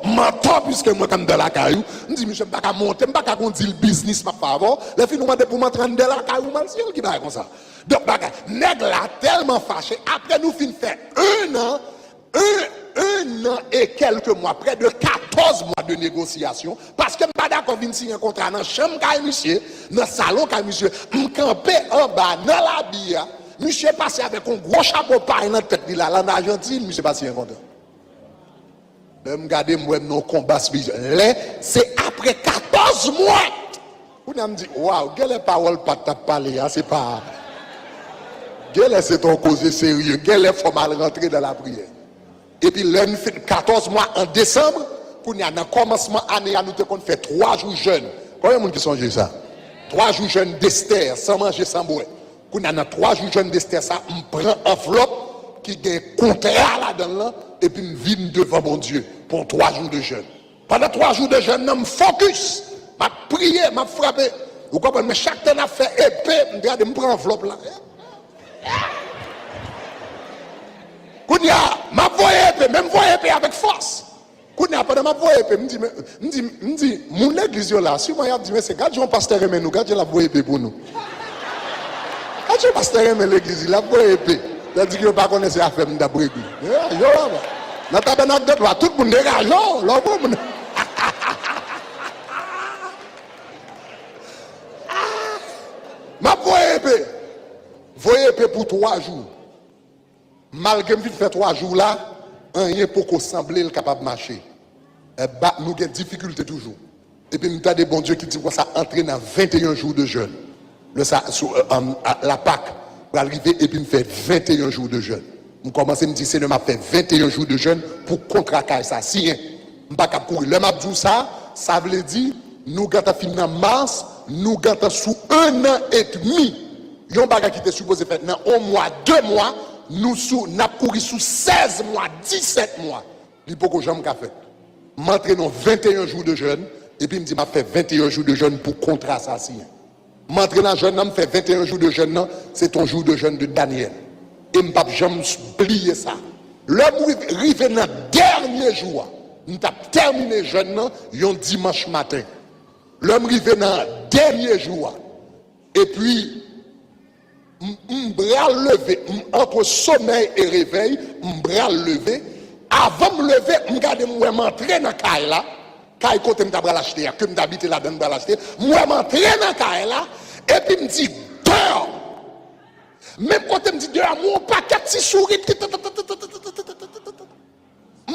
[SPEAKER 1] menton, puisque moi, comme de la caillou, je dis, monsieur, je ne peux pas monter, je ne peux pas dire le business, ma faveur. Les filles nous demandent pour m'entrer dans la caillou, qui va comme ça. Donc, nègre là, tellement fâché, après nous finissons faire 1 an, 1 an et quelques mois, près de 14 mois de négociation, parce que je ne suis pas d'accord de signer un contrat dans la chambre, monsieur, dans le salon, monsieur, je campé en bas, dans la bia, monsieur passé avec un gros chapeau paille dans la tête, là, en Argentine, monsieur passé un contrat. Je me regarde, moi, nos combats spirituels, c'est après 14 mois. Vous me dites, waouh, quelle parole pas t'a parlé, c'est pas. Quelle est c'est ton cause sérieux, quelle est formal rentrer dans la prière. Et puis, l'année fait 14 mois en décembre, pour nous, dans commencement année, nous avons fait 3 jours jeunes. Combien de monde qui songe ça? 3 jours jeunes d'Esther, sans manger, sans boire. Pour nous, dans 3 jours jeunes d'Esther, ça, on prend enveloppe qui a un contrat là-dedans, et puis on vient devant mon Dieu pour 3 jours de jeûne. Pendant 3 jours de jeûne, je me focus, je prié, je frappé. Vous comprenez? Mais chaque temps, je fait épée, je prends enveloppe là. Kounia, m'a voyé épée, même voyé épée avec force. Kounia, pendant m'a voyé épée, me dit, mon église là, si moi je dis, mais c'est quand Jean pasteur aimé nous, quand la voyé épée pour nous. Quand Jean pasteur aimé l'église, la voyé épée. Il a dit que je ne pas connaître affaire de brégui. Dans ta tabernacle de toi, tout le monde dégage, non, m'a voyé épée pour 3 jours. Malgré que je fais 3 jours là, rien pour qu'on semble capable de marcher. Nous avons des difficultés toujours. Et puis nous avons des bons dieux qui disent que ça entre dans 21 jours de jeûne. La Pâque pour arriver et puis nous fait 21 jours de jeûne. Nous commençons à me dire, c'est le m'a fait 21 jours de jeûne pour contraquer ça. Si, je ne pas courir. Le m'a dit ça, ça veut dire, nous avons fini en mars, nous avons sous 1 an et demi. Il y a un bagage qui était supposé faire dans 1 mois, 2 mois. Nous avons couru sous 16 mois, 17 mois. Il faut que j'aime fait. M'entraîne dans 21 jours de jeûne, et puis il me dit, m'a fait 21 jours de jeûne pour contrat ça. M'entraîne dans jeûne, m'a fait 21 jours de jeûne, c'est ton jour de jeûne de Daniel. Et je ne peux jamais oublier ça. L'homme arrive dans le dernier jour, nous avons terminé le jeûne, un dimanche matin. L'homme arrive dans le dernier jour, et puis, m'bral levé entre sommeil et réveil, m'bral levé. Avant de me lever, m'garde moi m'entrer dans caille là, caille côté m'tabral acheter, que m'habite là dedans m'bral acheter, moi m'entrer dans caille là et puis me dit dehors. Même côté me dit dehors, mon paquet petit souris.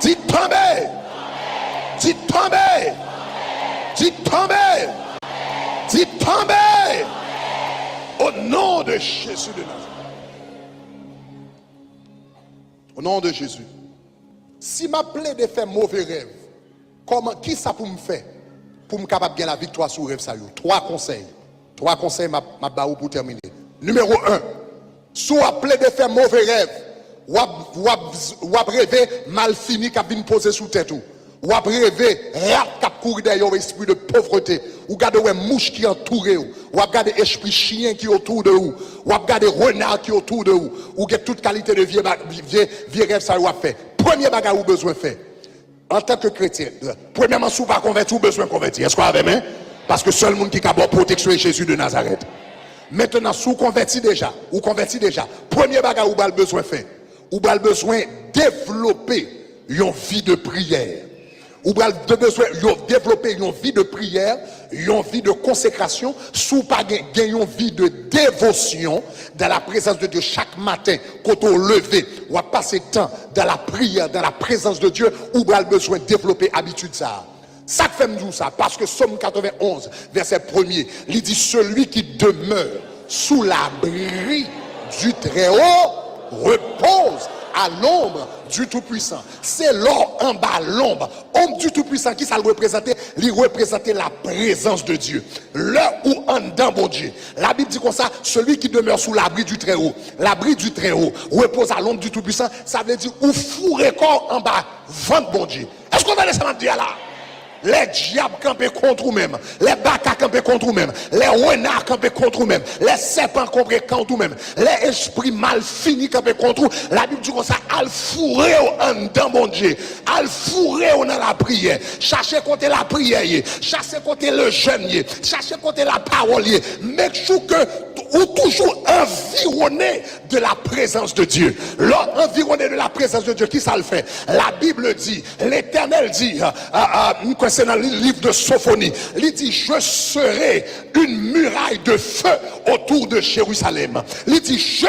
[SPEAKER 1] Dites tomber. Dites tomber. Dites tomber. Dites tomber. Au nom de Jésus de Nazareth. Au nom de Jésus. Si ma plaie de faire mauvais rêve, comment, qui ça pour me faire? Pour me capable de gagner la victoire sur le rêve ça? Trois conseils. Trois conseils ma baou pour terminer. Numéro 1. Si vous appelez de faire mauvais rêve, ou rêver mal fini qui vient poser sous tête ou rêver rat qui courir derrière l'esprit de pauvreté, ou regardez une mouche qui entoure ou regardez esprit chien qui autour de vous, ou regardez renard qui autour de vous, ou avez toute qualité de vieux rêve ça vous a fait. Premier bagage vous besoin de faire. En tant que chrétien, premièrement, si vous ne pas converti, vous besoin de convertir. Est-ce qu'on a même? Parce que seul monde qui a protection est Jésus de Nazareth. Maintenant, si vous converti déjà, premier bagage vous avez besoin de faire. Vous avez besoin de développer une vie de prière. Vous avez besoin de développer une vie de prière, une vie de consécration, sous pas gagner une vie de dévotion dans la présence de Dieu chaque matin, quand on levé, ou à passer temps dans la prière, dans la présence de Dieu, vous avez besoin de développer habitude ça. Ça fait nous ça, parce que Somme 91, verset 1er, il dit celui qui demeure sous l'abri du Très-Haut repose à l'ombre du Tout-Puissant. C'est l'or en bas, l'ombre. Ombre du Tout-Puissant, qui ça le représentait? Il représentait la présence de Dieu. Là où en dedans, bon Dieu. La Bible dit comme ça, celui qui demeure sous l'abri du Très-Haut. L'abri du Très-Haut repose à l'ombre du Tout-Puissant. Ça veut dire, ou fourré corps en bas, vente, bon Dieu. Est-ce qu'on va laisser ça dire là? Les diables campés contre eux-mêmes, les bacas campés contre eux-mêmes, les renards campés contre eux-mêmes, les serpents campés contre eux-mêmes, les esprits mal finis campés contre eux. La Bible dit comme ça, al fourrer en dedans, mon Dieu, al fourrer dans la prière, cherchez côté la prière, cherchez côté le jeûne, cherchez côté la parole, make sure que ou toujours environné de la présence de Dieu. Environné de la présence de Dieu, qui ça le fait? La Bible dit, l'Éternel dit, c'est dans le livre de Sophonie, il dit, je serai une muraille de feu autour de Jérusalem. Il dit, je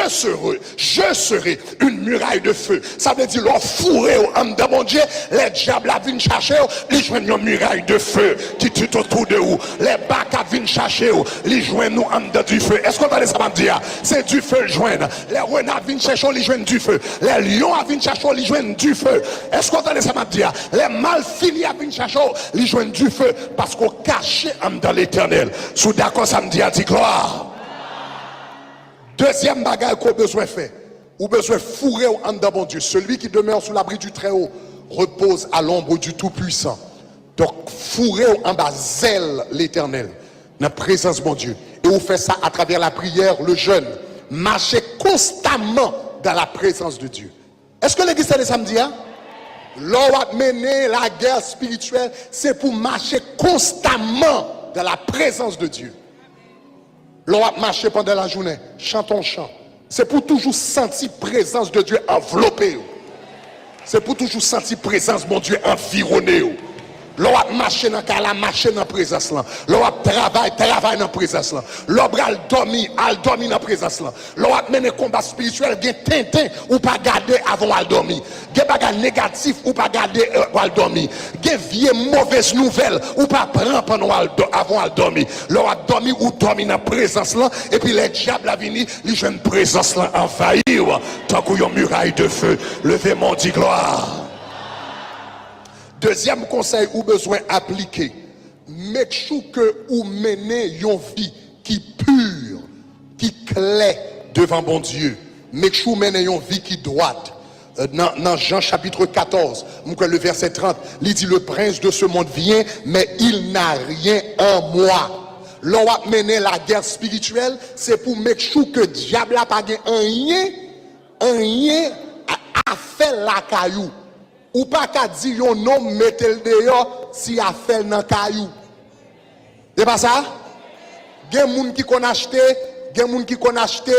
[SPEAKER 1] serai une muraille de feu. Ça veut dire, leur fourré en dedans, mon Dieu, les diables viennent chercher, ils joignent une muraille de feu qui tue autour de vous. Les bacs viennent chercher, ils joignent nous en dedans du feu. Est-ce qu'on va ça dire? C'est du feu joindre. Les renards viennent chercher, ils joignent du feu. Les lions viennent chercher, ils joignent du feu. Est-ce qu'on va ça dire? Les malfinis viennent chercher, ils joignent du feu parce qu'on cache dans l'Éternel. Sous d'accord, ça me dit à dire gloire. Deuxième bagage qu'on a besoin de faire, ou besoin de fourrer en dedans, mon Dieu. Celui qui demeure sous l'abri du Très-Haut repose à l'ombre du Tout-Puissant. Donc, fourrer en bas, zèle l'Éternel, dans la présence de mon Dieu. Et vous faites ça à travers la prière, le jeûne. Marchez constamment dans la présence de Dieu. Est-ce que l'église est samedi, hein? L'on va mener la guerre spirituelle, c'est pour marcher constamment dans la présence de Dieu. L'on va marcher pendant la journée, chantons chant. C'est pour toujours sentir présence de Dieu enveloppée. C'est pour toujours sentir présence, mon Dieu, environnée. L'on va marcher dans la présence là. L'on va travailler dans la présence là. L'on va dormir dans la présence là. L'on va mener combat spirituel, il y a tintin ou pas garder avant de dormir. Il y a des bagages négatifs ou pas garder avant de dormir. Il y a des mauvaises nouvelles ou pas prendre avant de dormir. L'on va dormir ou dormir dans la présence là. Et puis les diables à venir, les jeunes présence là envahir. Tant qu'il y a une muraille de feu, levez mon dit gloire. Deuxième conseil ou besoin appliquer, make sure que vous menez une vie qui pure, qui claire devant bon Dieu. Make sure menez une vie qui droite. Dans Jean chapitre 14, le verset 30, il dit le prince de ce monde vient, mais il n'a rien en moi. L'on va mener la guerre spirituelle, c'est pour make sure que le diable n'a pas rien à faire la caillou. Ou pas qu'à dire un homme mettez le dehors si a fait dans caillou. C'est pas ça? Il y a des gens qui ont acheté,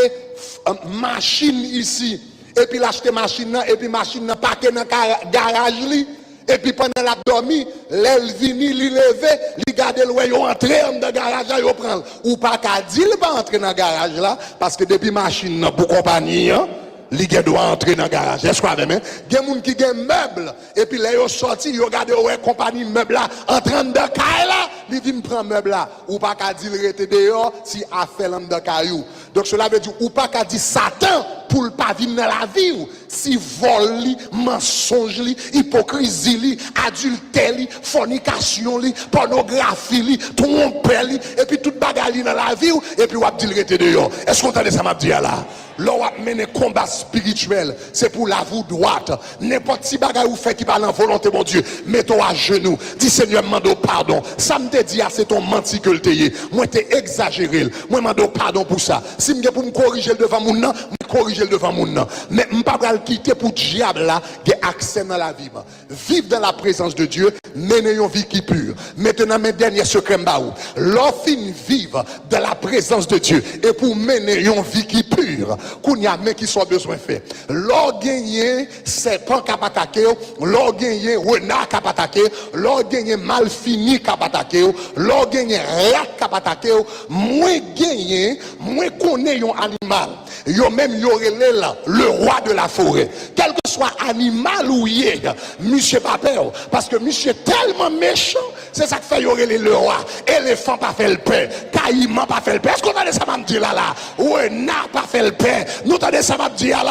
[SPEAKER 1] machine ici et puis l'acheter machine et puis machine n'a pas dans garage li et puis pendant la dormi, l'elle vini li lever, li garder le yo entrer dans garage là yo prend. Ou pas qu'à dire pas entrer dans garage là parce que depuis machine pour compagnie hein, li doit entrer dans le garage. Est-ce qu'on a même? Il y a des gens qui ont meubles, et puis là, ils sont sortis, ils regardent ouais, compagnie meuble là, en train de caille là, ils viennent prendre meuble là. Ou pas qu'à dire rester dehors si a fait l'homme de caillou. Donc cela veut dire, ou pas qu'à dire Satan pour ne pas venir dans la vie, ou si vol li, mensonge li, hypocrisie li, adultère li, fornication li, pornographie li, tromper li, et puis toute bagarre li dans la vie, et puis ou a dit rester dehors. Est-ce qu'on entend ça m'a dit là? L'on a mené combat spirituel, c'est pour la vous droite. N'importe qui bagaille ou fait qui parle en volonté, mon Dieu, mets-toi à genoux. Dis Seigneur, mando pardon. Ça me dit, c'est ton menti que le t'ayé. Moi, t'es exagéré. Moi, mando pardon pour ça. Si je pour me corriger devant mon nom, me corriger devant mon nom. Mais je ne pas le quitter pour le diable là, qui a accès dans la vie. Vivre dans la présence de Dieu, mener une vie qui est pure. Maintenant, mes derniers secrets m'baou. L'offre vivre dans la présence de Dieu et pour mener une vie qui est pure. Qu'on y a mais qui sont besoin faire. L'or gagné serpent qui a attaqué, l'or gagné renard qui a attaqué, l'or gagné mal fini qui a attaqué, l'or gagné rat qui a attaqué, moins gagné, moins connaît un animal. Yo même yo relè là, le roi de la forêt. Quel que soit animal ou yé, monsieur pas peur parce que monsieur tellement méchant, c'est ça qui fait yo relè le roi. Éléphant pas fait le pain, caïman pas fait le pain. Est-ce qu'on a ça m'a dit là renard pas fait le pain. Nous t'entendez ça m'a dit là,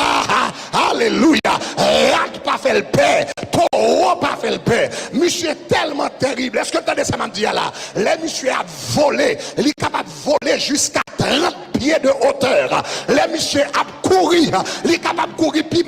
[SPEAKER 1] alléluia, rat pas fait le pain, taureau pas fait le pain. Monsieur tellement terrible. Est-ce que t'entendez ça m'a dit là? Les monsieur a volé, il est capable de voler jusqu'à 30 pieds de hauteur. Les monsieur a couru, il est capable de courir plus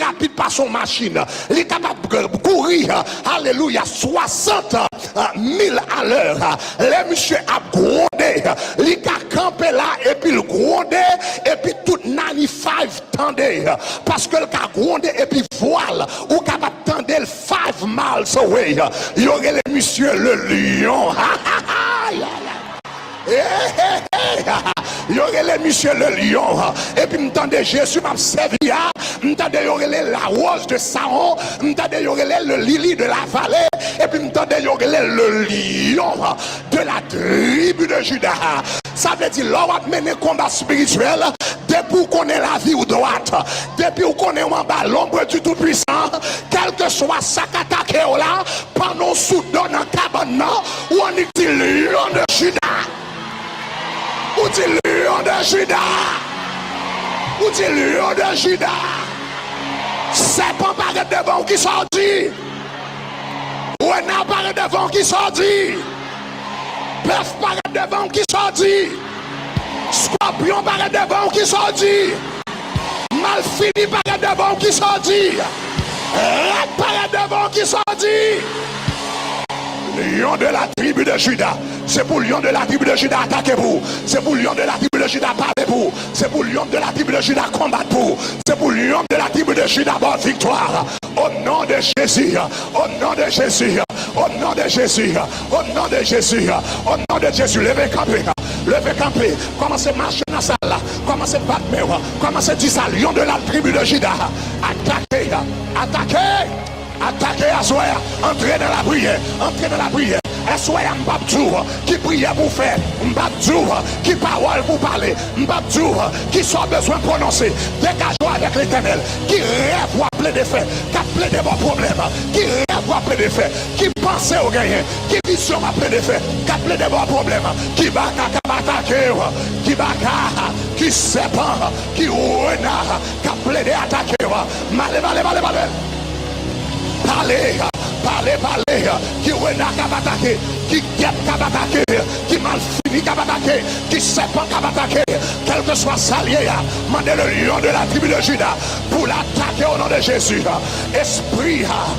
[SPEAKER 1] rapide par son machine. Il est capable de courir, alléluia, 60 000 à l'heure. Les monsieur a grondé, il est campé là et puis il grondé et puis tout nani 5 tendait parce que le cas grondé et puis voile ou capable tendre 5 miles away. Il y aurait les monsieur le lion. Il y aurait les monsieur le lion et puis m'entendez Jésus m'a servi, m'entendez il y aurait la rose de Saron, m'entendez il y aurait le lily de la vallée et puis m'entendez il y aurait le lion de la tribu de Juda. Ça veut dire l'on va mener combat spirituel depuis qu'on est la vie ou droite, depuis qu'on est en bas l'ombre du tout-puissant, quel que soit ça qu'attaqué là, pendant soudain dans cabane où on dit lion de Juda. Ou dit lion de Juda. Ou dit lion de Juda. Serpent paraît devant qui sortit. Renard paraît devant qui sortit. Bœuf paraît devant qui sortit. Scorpion paraît devant qui sortit. Malfini paraît devant qui sortit. Rat paraît devant qui sortit. Lion de la tribu de Juda. C'est pour lion de la tribu de Juda attaquer vous. C'est pour lion de la tribu de Juda parler vous. C'est pour lion de la tribu de Juda combattre vous. C'est pour lion de la tribu de Juda bonne victoire. Au nom de Jésus. Au nom de Jésus. Au nom de Jésus. Au nom de Jésus. Au nom de Jésus. Levez camper. Levez camper. Commencez à marcher dans la salle. Commencez à battre. Commencez à dire ça. Lion de la tribu de Juda. Attaquez. Attaquez. Attaquez à soi, entrez dans la prière, entrez dans la prière. Et soyez Mbabdjour qui prie pour faire, Mbabdjour qui parole pour parler, Mbabdjour qui soit besoin de prononcer. Dégagez avec l'Éternel, qui rêve ou appeler des faits, qui appelle des bons problèmes, qui rêve ou appeler des faits, qui pense au gagner, qui vision appeler des faits, qui appelle des bons problèmes, qui baka, qui baka, qui sépare, qui renard, qui appelle des attaquer. Malé. Parlez, qui renard attaqué, qui guette attaqué, qui mal fini attaqué, qui serpent attaqué, quel que soit salier, mandez le lion de la tribu de Juda pour l'attaquer au nom de Jésus. Esprit rate,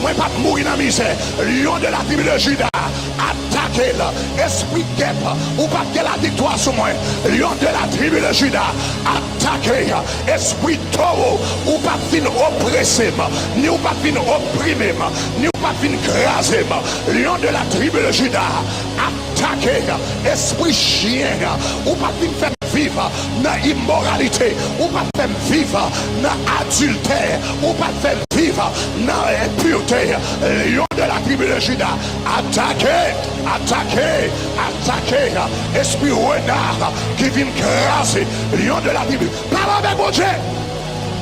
[SPEAKER 1] moi pas mourir dans la misère, lion de la tribu de Juda, attaquez-le, esprit guêpe, ou pas que la victoire sur moi, lion de la tribu de Juda, attaquez, esprit taureau, ou pas fin oppressé, ni ou pas fin opprimé, ni ou pas fin crasé, lion de la tribu de Juda, attaquez, esprit chien, ou pas fin faire vivre dans l'immoralité, ou pas faire vivre dans l'adultère, ou pas faire vivre
[SPEAKER 2] vivre dans l'impureté. Lion de la tribu de Juda, attaquez, attaquez, attaquez. Esprit renard qui vient craser. Lion de la tribu. Parlez avec mon Dieu.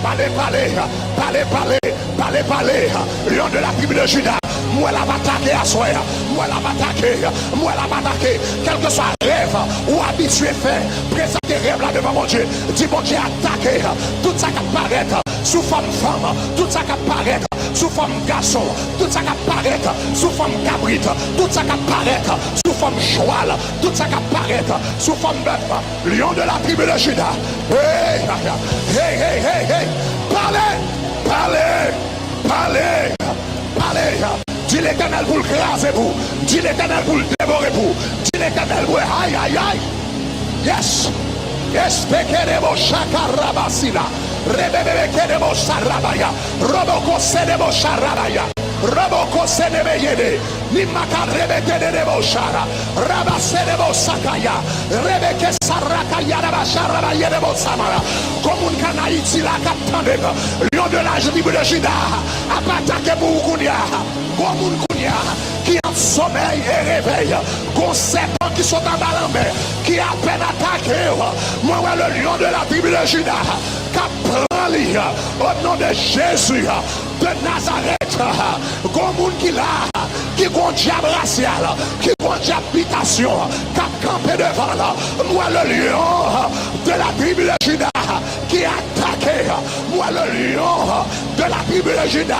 [SPEAKER 2] Parlez, parlez, parlez, parlez, parlez, parlez. Lion de la tribu de Juda. Moi la attaquer à soi, moi la attaquer, moi la attaquer, quel que soit rêve ou habitué fait, présenter rêve là devant mon Dieu, dis mon Dieu attaquer, tout ça qui apparaît sous forme femme, tout ça qui apparaît sous forme garçon, tout ça qui apparaît sous forme cabrit, tout ça qui apparaît sous forme cheval, tout ça qui apparaît sous forme bœuf, lion de la tribu de Juda, hey, hey, hey, hey, hey, parlez, parlez, parlez, parlez. Dis l'Éternel pour le craser vous. Dis l'Éternel pour le dévorer vous. Dis l'Éternel pour aïe aïe aïe. Yes. Yes. Pekerebo shakarabasila. Rebebebekerebo sharabaya. Roboko senebo sharabaya. Roboko senebe yede. Nimaka rebeke de shara. Rabasenebo sakaya. Rebeke sarakaya rabasharabaya de samara. Comme un canaïti la captande. Lion de la tribu de Juda. Attaquez pour Kounia. Qui a sommeil et réveil, qu'on serpent qui sont en bas en mer, qui a peine attaqué, moi le lion de la tribu de Juda, qui prend l'île au nom de Jésus de Nazareth, qu'on monde qui l'a, qui a un diable racial, qui a un diable habitation, qui a campé devant là, moi le lion de la tribu de Juda, qui a attaqué, moi le lion de la tribu de Juda,